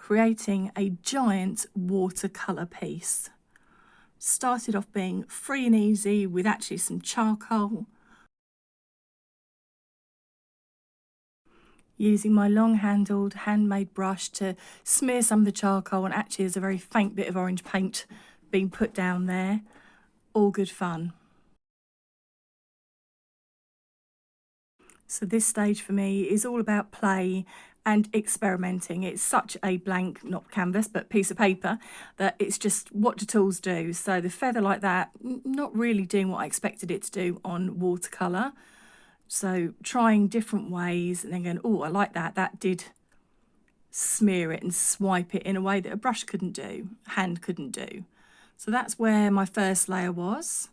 creating a giant watercolour piece. Started off being free and easy with actually some charcoal. Using my long-handled handmade brush to smear some of the charcoal, and actually there's a very faint bit of orange paint being put down there. All good fun. So this stage for me is all about play and experimenting. It's such a blank, not canvas, but piece of paper, that it's just what do tools do. So the feather like that, not really doing what I expected it to do on watercolour. So trying different ways and then going, oh, I like that. That did smear it and swipe it in a way that a brush couldn't do, hand couldn't do. So that's where my first layer was.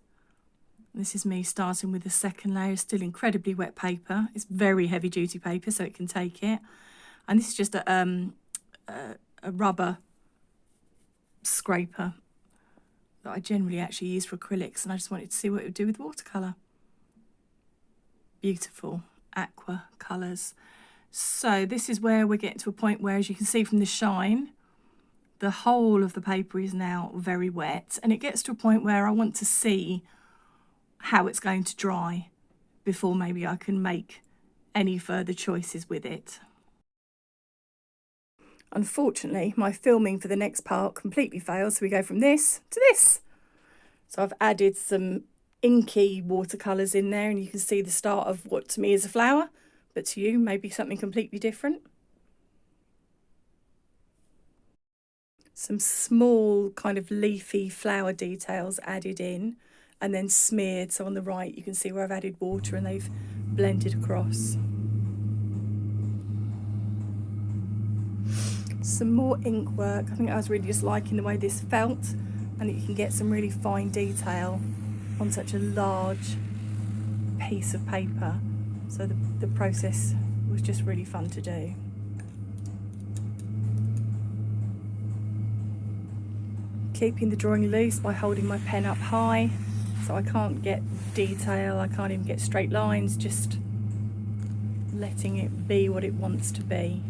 This is me starting with the second layer, still incredibly wet paper. It's very heavy duty paper, so it can take it. And this is just a rubber scraper that I generally actually use for acrylics, and I just wanted to see what it would do with watercolour. Beautiful aqua colours. So this is where we're getting to a point where, as you can see from the shine, the whole of the paper is now very wet, and it gets to a point where I want to see how it's going to dry before maybe I can make any further choices with it. Unfortunately, my filming for the next part completely failed, so we go from this to this. So I've added some inky watercolours in there, and you can see the start of what to me is a flower, but to you maybe something completely different. Some small kind of leafy flower details added in and then smeared. So on the right you can see where I've added water and they've blended across. Some more ink work. I think I was really just liking the way this felt, and that you can get some really fine detail on such a large piece of paper. So the process was just really fun to do. Keeping the drawing loose by holding my pen up high, so I can't get detail, I can't even get straight lines, just letting it be what it wants to be.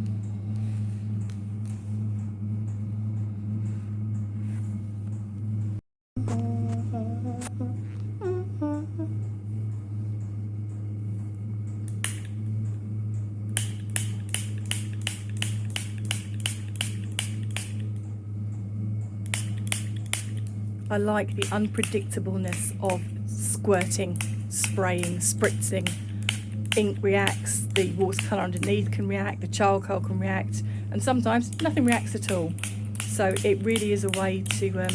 I like the unpredictableness of squirting, spraying, spritzing. Ink reacts, the watercolour underneath can react, the charcoal can react, and sometimes nothing reacts at all. So it really is a way to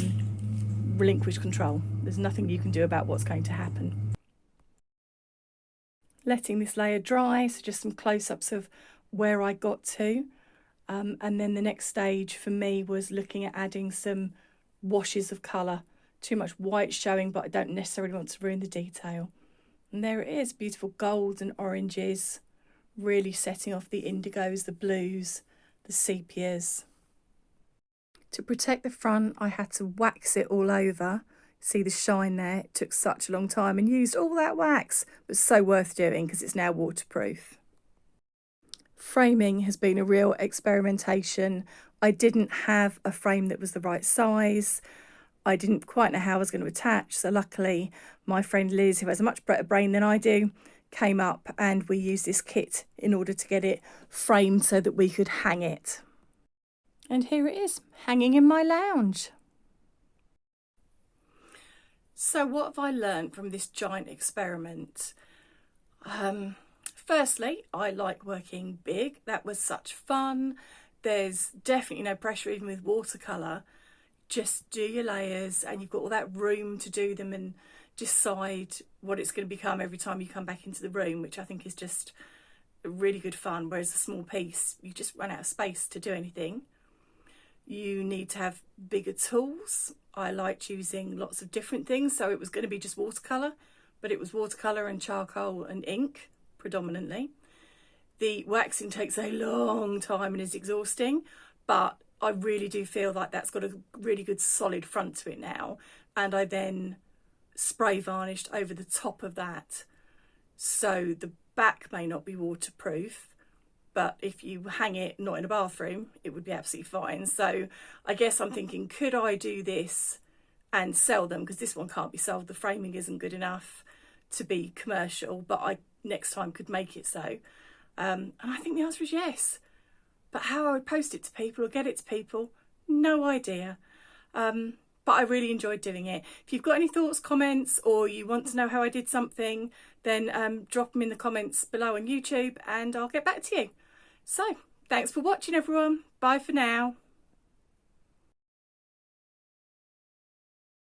relinquish control. There's nothing you can do about what's going to happen. Letting this layer dry, so just some close-ups of where I got to. And then the next stage for me was looking at adding some washes of colour. Too much white showing, but I don't necessarily want to ruin the detail. And there it is, beautiful golds and oranges, really setting off the indigos, the blues, the sepias. To protect the front, I had to wax it all over. See the shine there? It took such a long time and used all that wax, but so worth doing because it's now waterproof. Framing has been a real experimentation. I didn't have a frame that was the right size. I didn't quite know how I was going to attach, so luckily my friend Liz, who has a much better brain than I do, came up and we used this kit in order to get it framed so that we could hang it. And here it is, hanging in my lounge. So what have I learned from this giant experiment? Firstly, I like working big. That was such fun. There's definitely no pressure even with watercolour. Just do your layers and you've got all that room to do them and decide what it's going to become every time you come back into the room, which I think is just really good fun. Whereas a small piece, you just run out of space to do anything. You need to have bigger tools. I liked using lots of different things, so it was going to be just watercolour, but it was watercolour and charcoal and ink predominantly. The waxing takes a long time and is exhausting, but I really do feel like that's got a really good solid front to it now. And I then spray varnished over the top of that. So the back may not be waterproof, but if you hang it not in a bathroom, it would be absolutely fine. So I guess I'm thinking, could I do this and sell them? Because this one can't be sold. The framing isn't good enough to be commercial, but I next time could make it so. And I think the answer is yes. But how I would post it to people or get it to people, no idea. But I really enjoyed doing it. If you've got any thoughts, comments, or you want to know how I did something, then drop them in the comments below on YouTube and I'll get back to you. So, thanks for watching everyone. Bye for now.